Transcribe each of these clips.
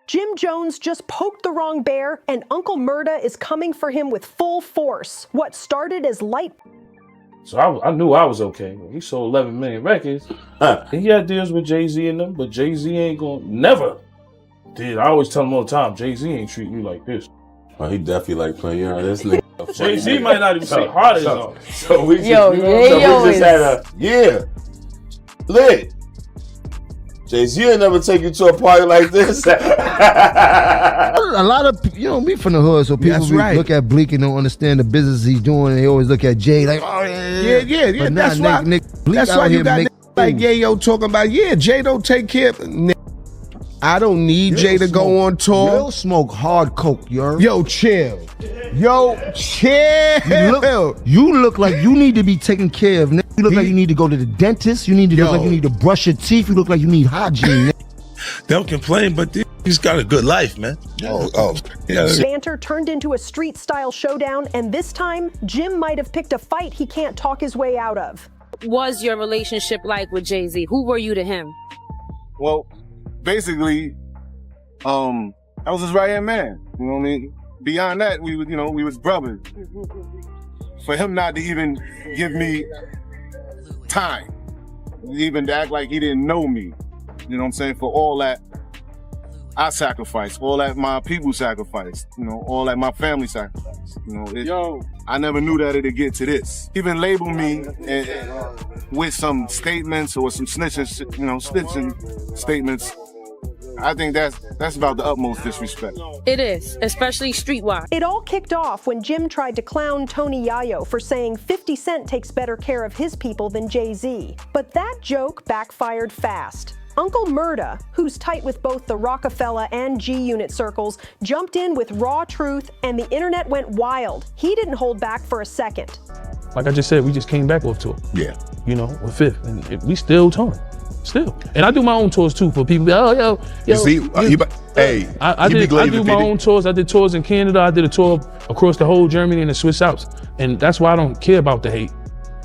Jim Jones just poked the wrong bear, and Uncle Murda is coming for him with full force. What started as light... So I knew I was okay. He sold 11 million records. And he had deals with Jay-Z and them, but Jay-Z ain't gonna never did. I always tell him all the time, Jay-Z ain't treat me like this. Oh, he definitely like playing young. This nigga. Jay-Z might not even say hard as all. So we just had a lit. Jay-Z ain't never take you to a party like this. A lot of me from the hood, so people look at Bleak and don't understand the business he's doing. And they always look at Jay like, oh yeah. But that's why. That's why you got like Yayo talking about Jay don't take care of. I don't need Jay to go on tour. Yo, smoke hard coke, yo. Yo, chill. You look like you need to be taken care of. You look like you need to go to the dentist. You need to look like you need to brush your teeth. You look like you need hygiene. Don't complain, but he's got a good life, man. Banter turned into a street-style showdown, and this time, Jim might have picked a fight he can't talk his way out of. What was your relationship like with Jay-Z? Who were you to him? Well, basically, I was his right-hand man. You know what I mean? Beyond that, we was brothers. For him not to even give me time, even to act like he didn't know me, you know what I'm saying? For all that I sacrificed, all that my people sacrificed, all that my family sacrificed. I never knew that it'd get to this. Even label me with some statements or some snitching statements. I think that's about the utmost disrespect. It is, especially streetwise. It all kicked off when Jim tried to clown Tony Yayo for saying 50 Cent takes better care of his people than Jay-Z. But that joke backfired fast. Uncle Murda, who's tight with both the Rockefeller and G-Unit circles, jumped in with raw truth, and the internet went wild. He didn't hold back for a second. Like I just said, we just came back off tour. Yeah. With Fifth, and we still touring. Still. And I do my own tours too for people. I do my own tours. I did tours in Canada. I did a tour across the whole Germany and the Swiss Alps. And that's why I don't care about the hate.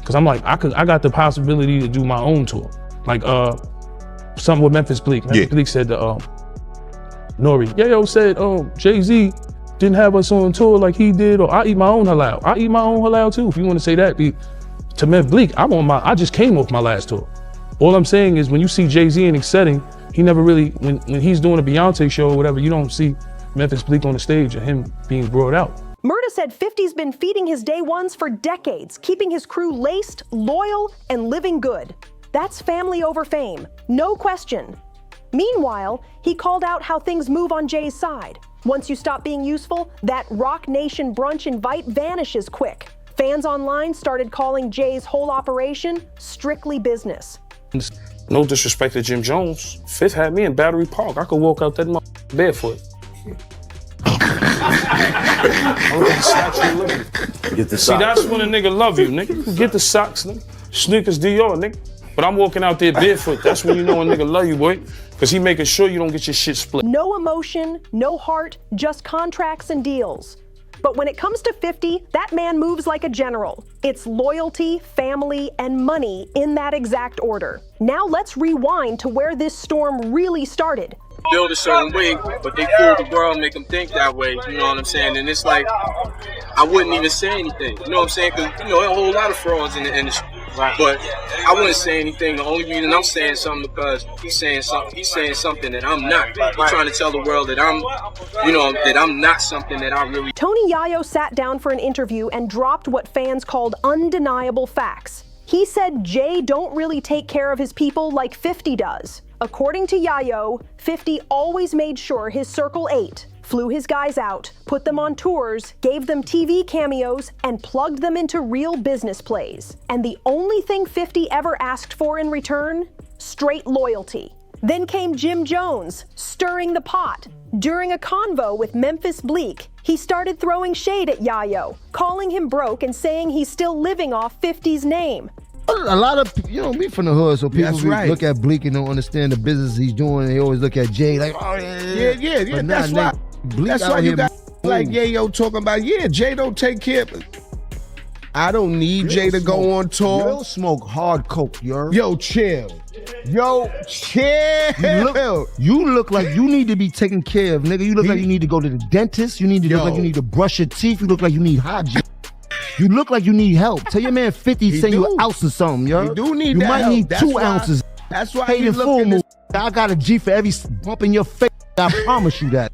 Cause I'm like, I got the possibility to do my own tour. Like something with Memphis Bleak. Bleak said to Nori, Yayo said, Jay-Z didn't have us on tour like he did, or I eat my own halal. I eat my own halal too. If you want to say that, to Memphis Bleak, I just came off my last tour. All I'm saying is when you see Jay-Z in a setting, he never really, when he's doing a Beyonce show or whatever, you don't see Memphis Bleak on the stage or him being brought out. Murda said 50's been feeding his day ones for decades, keeping his crew laced, loyal, and living good. That's family over fame, no question. Meanwhile, he called out how things move on Jay's side. Once you stop being useful, that Rock Nation brunch invite vanishes quick. Fans online started calling Jay's whole operation strictly business. No disrespect to Jim Jones. Fifth had me in Battery Park. I could walk out that barefoot. Get the socks. See, that's when a nigga love you, nigga. Get the socks, nigga. Sneakers Dior, nigga. But I'm walking out there barefoot. That's when you know a nigga love you, boy. Because he making sure you don't get your shit split. No emotion, no heart, just contracts and deals. But when it comes to 50, that man moves like a general. It's loyalty, family, and money in that exact order. Now let's rewind to where this storm really started. Build a certain way, but they fool the world, make them think that way, you know what I'm saying? And it's like, I wouldn't even say anything, you know what I'm saying? Because, there are a whole lot of frauds in the industry. But I wouldn't say anything. The only reason I'm saying something because he's saying something that I'm not. He's trying to tell the world that I'm not something that I really. Tony Yayo sat down for an interview and dropped what fans called undeniable facts. He said Jay don't really take care of his people like 50 does. According to Yayo, 50 always made sure his circle ate, flew his guys out, put them on tours, gave them TV cameos, and plugged them into real business plays. And the only thing 50 ever asked for in return? Straight loyalty. Then came Jim Jones, stirring the pot. During a convo with Memphis Bleak, he started throwing shade at Yayo, calling him broke and saying he's still living off 50's name. A lot of me from the hood, so people look at Bleak and don't understand the business he's doing. They always look at Jay like, oh yeah. That's why you got like Yayo talking about Jay don't take care of. I don't need Jay to go on tour. Yo, smoke hard coke, yo. Yo, chill. Yo, chill. You look like you need to be taken care of, nigga. You look like you need to go to the dentist. You need to look like you need to brush your teeth. You look like you need hygiene. You look like you need help. Tell your man 50 send you an ounce or something, yo. You do need you that might help. need That's 2 why, ounces. That's why Paid in full move. I got a G for every bump in your face. I promise you that.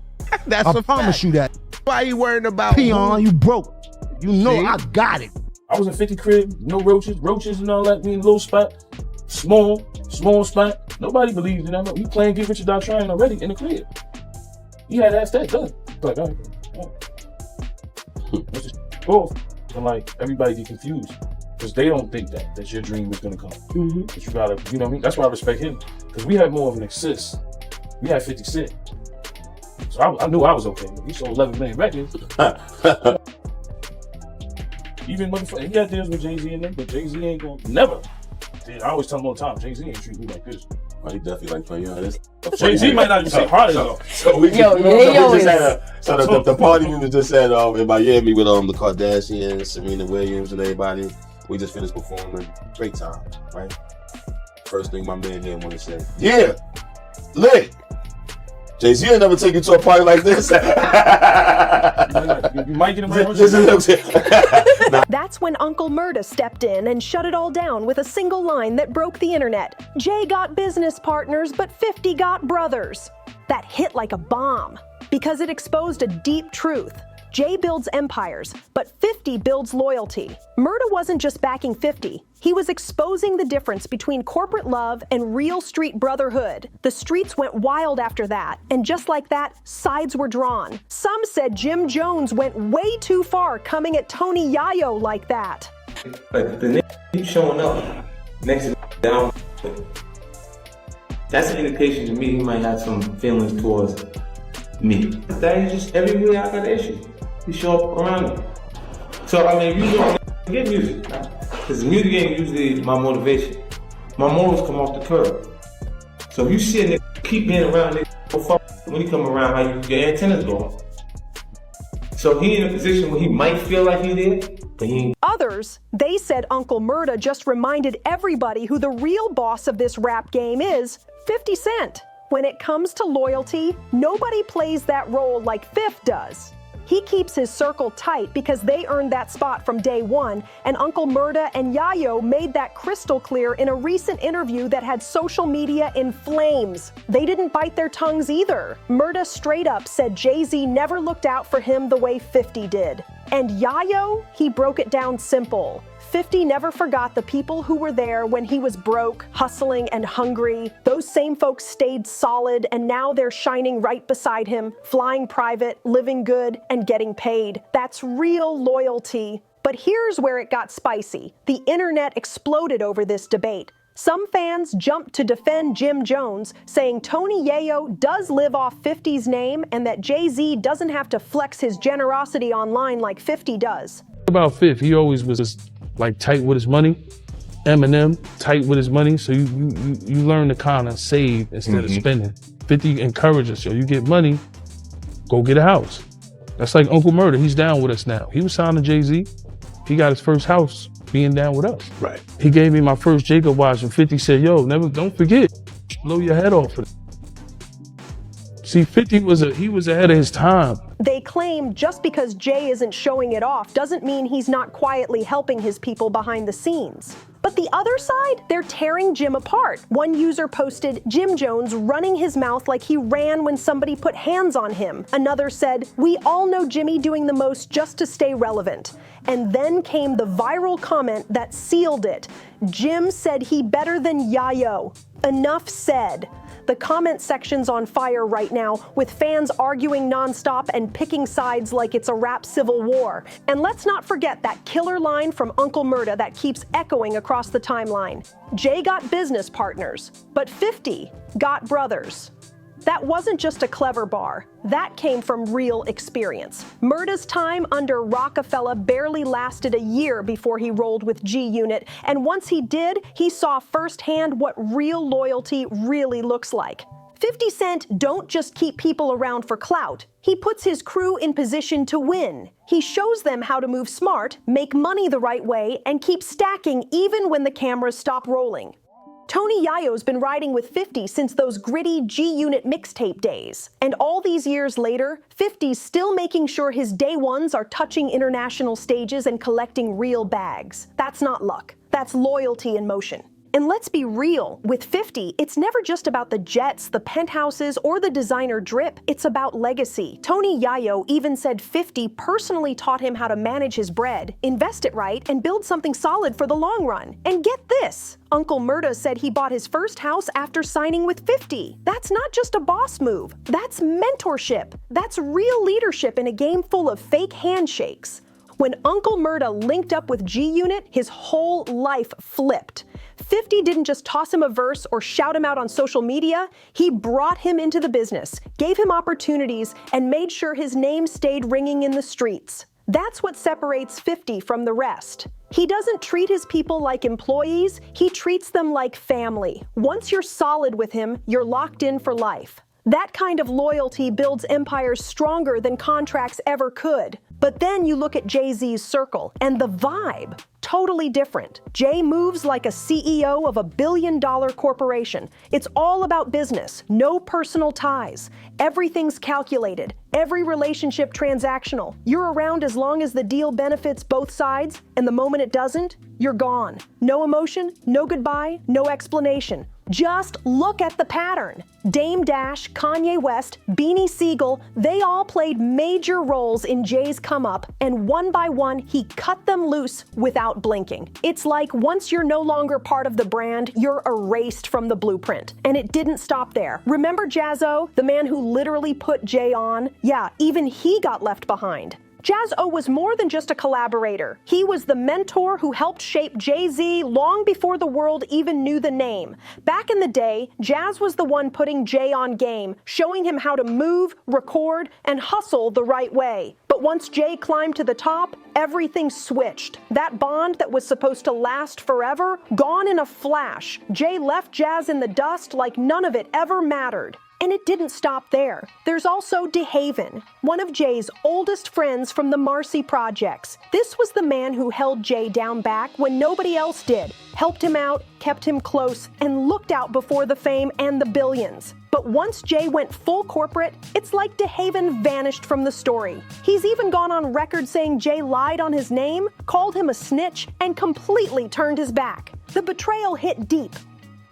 I promise you that. Why you worrying about Peon, you broke. You know I got it. I was in 50 crib, no roaches and all that, being a little spot. Small spot. Nobody believes in that. We playing Get Rich or Die Trying already in the crib. You had to ask that done. Like, all right. Both. And like, everybody get confused. Because they don't think that your dream is gonna come. Mm-hmm. But you gotta, you know what I mean? That's why I respect him. Because we had more of an assist. We had 50 Cent. So I knew I was okay. He sold 11 million records. Even motherfucker, he got deals with Jay-Z and them, but Jay-Z ain't gonna never. Dude, I always tell him all the time, Jay-Z ain't treat me like this. Oh, he definitely like playing this. Jay-Z might not even say hard enough. So the party we was just at in Miami with the Kardashians, Serena Williams, and everybody. We just finished performing. Great time, right? First thing my man here want to say, yeah, lit. Jay-Z ain't never take you to a party like this. You might get him right. That's when Uncle Murda stepped in and shut it all down with a single line that broke the internet. Jay got business partners, but 50 got brothers. That hit like a bomb because it exposed a deep truth. Jay builds empires, but 50 builds loyalty. Murda wasn't just backing 50. He was exposing the difference between corporate love and real street brotherhood. The streets went wild after that, and just like that, sides were drawn. Some said Jim Jones went way too far coming at Tony Yayo like that. But the nigga keep showing up next to down. That's an indication to me he might have some feelings towards me. That is just everywhere I got an issue. He show up around me. So I mean, you don't get music, because music ain't usually my motivation. My morals come off the curb. So if you see a nigga keep being around nigga, when he come around, how your antennas go off. So he in a position where he might feel like he did, but he ain't. Others, they said Uncle Murda just reminded everybody who the real boss of this rap game is, 50 Cent. When it comes to loyalty, nobody plays that role like Fifth does. He keeps his circle tight because they earned that spot from day one, and Uncle Murda and Yayo made that crystal clear in a recent interview that had social media in flames. They didn't bite their tongues either. Murda straight up said Jay-Z never looked out for him the way 50 did. And Yayo, he broke it down simple. 50 never forgot the people who were there when he was broke, hustling, and hungry. Those same folks stayed solid, and now they're shining right beside him, flying private, living good, and getting paid. That's real loyalty. But here's where it got spicy. The internet exploded over this debate. Some fans jumped to defend Jim Jones, saying Tony Yayo does live off 50's name and that Jay-Z doesn't have to flex his generosity online like 50 does. About Fifth, he always was just like tight with his money. Eminem, tight with his money. So you learn to kind of save instead of spending. 50 encourages you. You get money, go get a house. That's like Uncle Murda. He's down with us now. He was signed to Jay-Z. He got his first house being down with us. Right. He gave me my first Jacob watch and 50 said, yo, don't forget, blow your head off for it. See, 50 was ahead of his time. They claim just because Jay isn't showing it off doesn't mean he's not quietly helping his people behind the scenes. But the other side, they're tearing Jim apart. One user posted, Jim Jones running his mouth like he ran when somebody put hands on him. Another said, we all know Jimmy doing the most just to stay relevant. And then came the viral comment that sealed it. Jim said he better than Yayo. Enough said. The comment section's on fire right now, with fans arguing nonstop and picking sides like it's a rap civil war. And let's not forget that killer line from Uncle Murda that keeps echoing across the timeline. Jay got business partners, but 50 got brothers. That wasn't just a clever bar. That came from real experience. Murda's time under Rockefeller barely lasted a year before he rolled with G-Unit, and once he did, he saw firsthand what real loyalty really looks like. 50 Cent don't just keep people around for clout. He puts his crew in position to win. He shows them how to move smart, make money the right way, and keep stacking even when the cameras stop rolling. Tony Yayo's been riding with 50 since those gritty G-Unit mixtape days. And all these years later, 50's still making sure his day ones are touching international stages and collecting real bags. That's not luck. That's loyalty in motion. And let's be real, with 50, it's never just about the jets, the penthouses, or the designer drip, it's about legacy. Tony Yayo even said 50 personally taught him how to manage his bread, invest it right, and build something solid for the long run. And get this, Uncle Murda said he bought his first house after signing with 50. That's not just a boss move, that's mentorship. That's real leadership in a game full of fake handshakes. When Uncle Murda linked up with G-Unit, his whole life flipped. 50 didn't just toss him a verse or shout him out on social media, he brought him into the business, gave him opportunities, and made sure his name stayed ringing in the streets. That's what separates 50 from the rest. He doesn't treat his people like employees, he treats them like family. Once you're solid with him, you're locked in for life. That kind of loyalty builds empires stronger than contracts ever could. But then you look at Jay-Z's circle, and the vibe, totally different. Jay moves like a CEO of a billion-dollar corporation. It's all about business, no personal ties. Everything's calculated, every relationship transactional. You're around as long as the deal benefits both sides, and the moment it doesn't, you're gone. No emotion, no goodbye, no explanation. Just look at the pattern. Dame Dash, Kanye West, Beanie Siegel, they all played major roles in Jay's come up, and one by one, he cut them loose without blinking. It's like once you're no longer part of the brand, you're erased from the blueprint. And it didn't stop there. Remember Jazzo, the man who literally put Jay on? Yeah, even he got left behind. Jazz-O was more than just a collaborator. He was the mentor who helped shape Jay-Z long before the world even knew the name. Back in the day, Jazz was the one putting Jay on game, showing him how to move, record, and hustle the right way. But once Jay climbed to the top, everything switched. That bond that was supposed to last forever, gone in a flash. Jay left Jazz in the dust like none of it ever mattered. And it didn't stop there. There's also DeHaven, one of Jay's oldest friends from the Marcy Projects. This was the man who held Jay down back when nobody else did, helped him out, kept him close, and looked out before the fame and the billions. But once Jay went full corporate, it's like DeHaven vanished from the story. He's even gone on record saying Jay lied on his name, called him a snitch, and completely turned his back. The betrayal hit deep.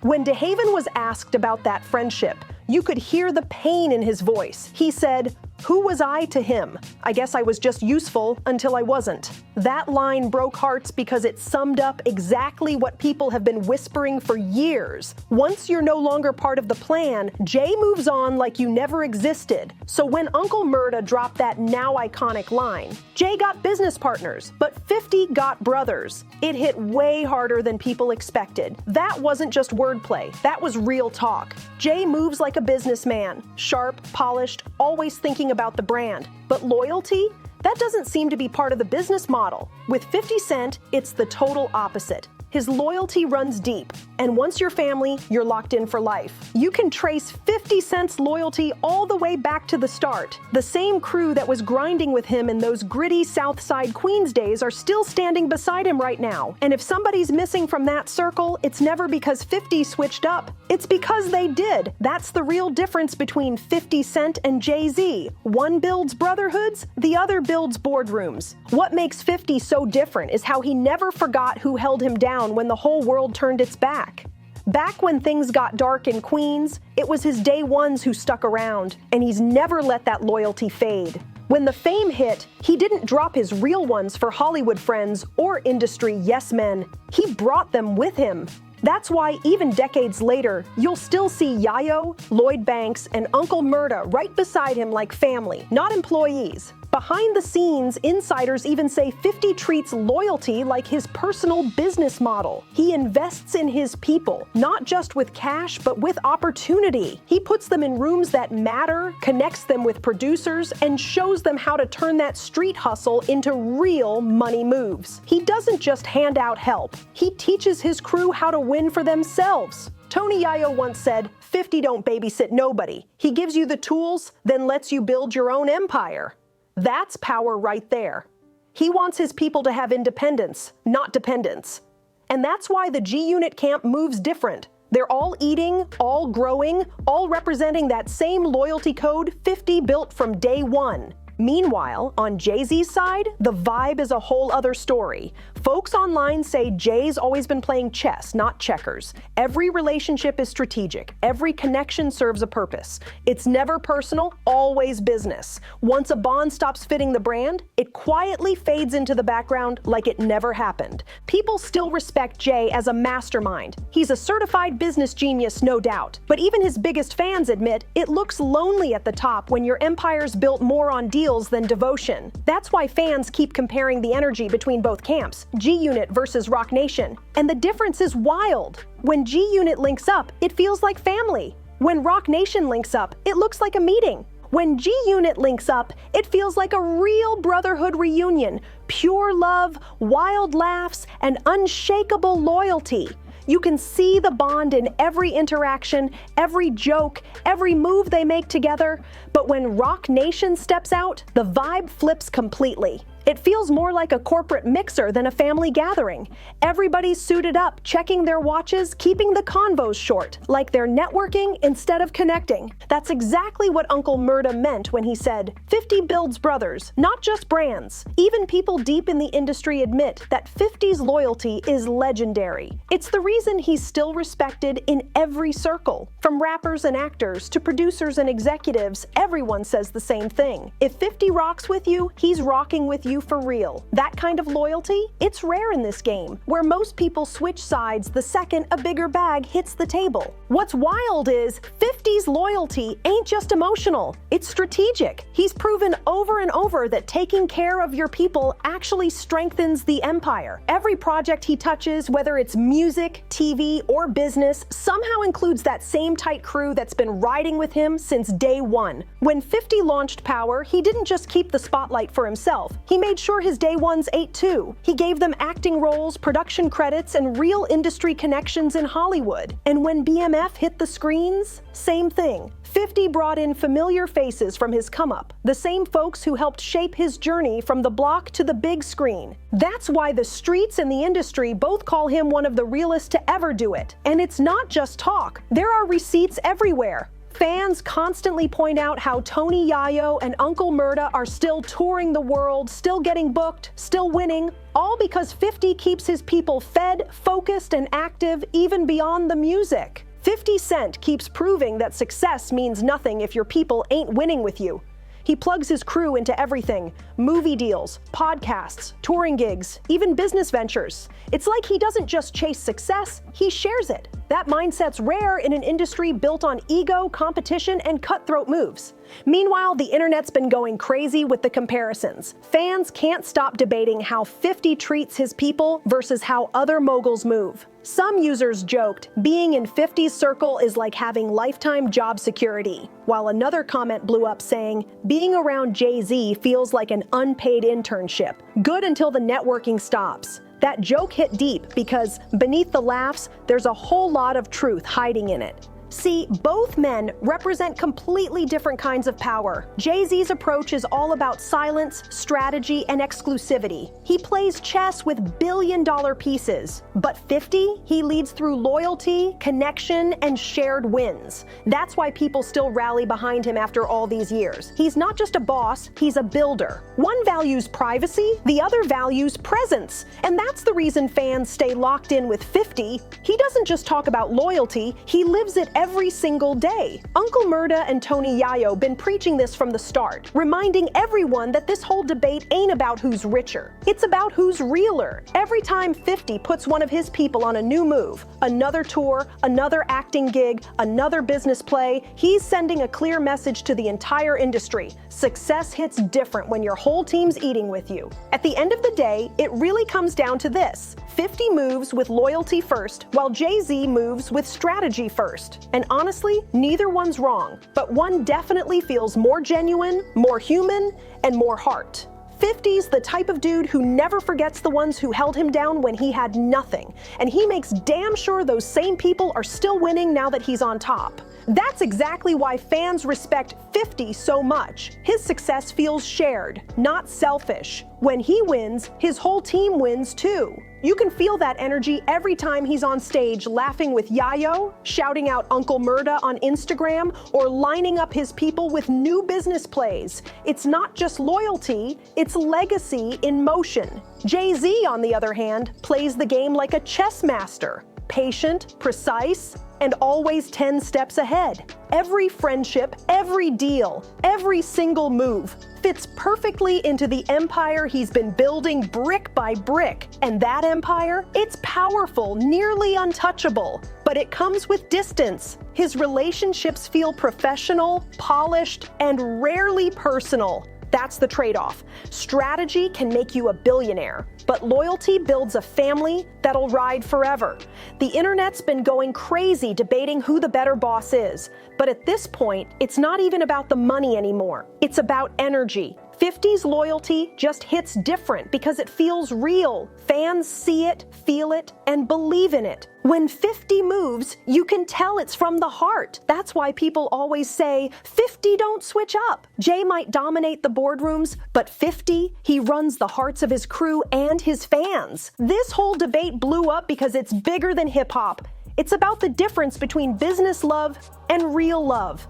When DeHaven was asked about that friendship, you could hear the pain in his voice. He said, "Who was I to him? I guess I was just useful until I wasn't." That line broke hearts because it summed up exactly what people have been whispering for years. Once you're no longer part of the plan, Jay moves on like you never existed. So when Uncle Murda dropped that now iconic line, Jay got business partners, but 50 got brothers. It hit way harder than people expected. That wasn't just wordplay, that was real talk. Jay moves like a businessman, sharp, polished, always thinking about the brand. But loyalty? That doesn't seem to be part of the business model. With 50 Cent, it's the total opposite. His loyalty runs deep, and once you're family, you're locked in for life. You can trace 50 Cent's loyalty all the way back to the start. The same crew that was grinding with him in those gritty Southside Queens days are still standing beside him right now. And if somebody's missing from that circle, it's never because 50 switched up. It's because they did. That's the real difference between 50 Cent and Jay-Z. One builds brotherhoods, the other builds boardrooms. What makes 50 so different is how he never forgot who held him down when the whole world turned its back. Back when things got dark in Queens, it was his day ones who stuck around, and he's never let that loyalty fade. When the fame hit, he didn't drop his real ones for Hollywood friends or industry yes men. He brought them with him. That's why even decades later, you'll still see Yayo, Lloyd Banks, and Uncle Murda right beside him like family, not employees. Behind the scenes, insiders even say 50 treats loyalty like his personal business model. He invests in his people, not just with cash, but with opportunity. He puts them in rooms that matter, connects them with producers, and shows them how to turn that street hustle into real money moves. He doesn't just hand out help. He teaches his crew how to win for themselves. Tony Yayo once said, 50 don't babysit nobody. He gives you the tools, then lets you build your own empire. That's power right there. He wants his people to have independence, not dependence. And that's why the G-Unit camp moves different. They're all eating, all growing, all representing that same loyalty code 50 built from day one. Meanwhile, on Jay-Z's side, the vibe is a whole other story. Folks online say Jay's always been playing chess, not checkers. Every relationship is strategic. Every connection serves a purpose. It's never personal, always business. Once a bond stops fitting the brand, it quietly fades into the background like it never happened. People still respect Jay as a mastermind. He's a certified business genius, no doubt. But even his biggest fans admit it looks lonely at the top when your empire's built more on deals than devotion. That's why fans keep comparing the energy between both camps, G-Unit versus Roc Nation. And the difference is wild. When G-Unit links up, it feels like family. When Roc Nation links up, it looks like a meeting. When G-Unit links up, it feels like a real brotherhood reunion. Pure love, wild laughs, and unshakable loyalty. You can see the bond in every interaction, every joke, every move they make together. But when Roc Nation steps out, the vibe flips completely. It feels more like a corporate mixer than a family gathering. Everybody's suited up, checking their watches, keeping the convos short, like they're networking instead of connecting. That's exactly what Uncle Murda meant when he said, 50 builds brothers, not just brands. Even people deep in the industry admit that 50's loyalty is legendary. It's the reason he's still respected in every circle. From rappers and actors to producers and executives, everyone says the same thing. If 50 rocks with you, he's rocking with you for real. That kind of loyalty, it's rare in this game, where most people switch sides the second a bigger bag hits the table. What's wild is 50's loyalty ain't just emotional, it's strategic. He's proven over and over that taking care of your people actually strengthens the empire. Every project he touches, whether it's music, TV, or business, somehow includes that same tight crew that's been riding with him since day one. When 50 launched Power, he didn't just keep the spotlight for himself. He made sure his day ones ate too. He gave them acting roles, production credits, and real industry connections in Hollywood. And when BMF hit the screens, same thing. 50 brought in familiar faces from his come-up, the same folks who helped shape his journey from the block to the big screen. That's why the streets and the industry both call him one of the realest to ever do it. And it's not just talk. There are receipts everywhere. Fans constantly point out how Tony Yayo and Uncle Murda are still touring the world, still getting booked, still winning, all because 50 keeps his people fed, focused, and active even beyond the music. 50 Cent keeps proving that success means nothing if your people ain't winning with you. He plugs his crew into everything: movie deals, podcasts, touring gigs, even business ventures. It's like he doesn't just chase success, he shares it. That mindset's rare in an industry built on ego, competition, and cutthroat moves. Meanwhile, the internet's been going crazy with the comparisons. Fans can't stop debating how 50 treats his people versus how other moguls move. Some users joked, being in 50's circle is like having lifetime job security, while another comment blew up saying, being around Jay-Z feels like an unpaid internship. Good until the networking stops. That joke hit deep because beneath the laughs, there's a whole lot of truth hiding in it. See, both men represent completely different kinds of power. Jay-Z's approach is all about silence, strategy, and exclusivity. He plays chess with billion-dollar pieces. But 50, he leads through loyalty, connection, and shared wins. That's why people still rally behind him after all these years. He's not just a boss, he's a builder. One values privacy, the other values presence. And that's the reason fans stay locked in with 50. He doesn't just talk about loyalty, he lives it every single day. Uncle Murda and Tony Yayo been preaching this from the start, reminding everyone that this whole debate ain't about who's richer. It's about who's realer. Every time 50 puts one of his people on a new move, another tour, another acting gig, another business play, he's sending a clear message to the entire industry. Success hits different when your whole team's eating with you. At the end of the day, it really comes down to this. 50 moves with loyalty first, while Jay-Z moves with strategy first. And honestly, neither one's wrong, but one definitely feels more genuine, more human, and more heart. 50's the type of dude who never forgets the ones who held him down when he had nothing, and he makes damn sure those same people are still winning now that he's on top. That's exactly why fans respect 50 so much. His success feels shared, not selfish. When he wins, his whole team wins too. You can feel that energy every time he's on stage laughing with Yayo, shouting out Uncle Murda on Instagram, or lining up his people with new business plays. It's not just loyalty, it's legacy in motion. Jay-Z, on the other hand, plays the game like a chess master. Patient, precise, and always 10 steps ahead. Every friendship, every deal, every single move fits perfectly into the empire he's been building brick by brick. And that empire, it's powerful, nearly untouchable, but it comes with distance. His relationships feel professional, polished, and rarely personal. That's the trade-off. Strategy can make you a billionaire, but loyalty builds a family that'll ride forever. The internet's been going crazy debating who the better boss is, but at this point, it's not even about the money anymore. It's about energy. 50's loyalty just hits different because it feels real. Fans see it, feel it, and believe in it. When 50 moves, you can tell it's from the heart. That's why people always say, 50 don't switch up. Jay might dominate the boardrooms, but 50, he runs the hearts of his crew and his fans. This whole debate blew up because it's bigger than hip-hop. It's about the difference between business love and real love.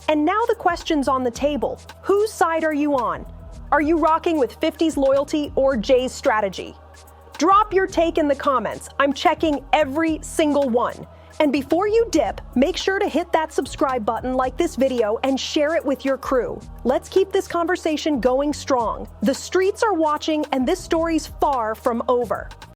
And now the question's on the table. Whose side are you on? Are you rocking with 50's loyalty or Jay's strategy? Drop your take in the comments. I'm checking every single one. And before you dip, make sure to hit that subscribe button, like this video, and share it with your crew. Let's keep this conversation going strong. The streets are watching, and this story's far from over.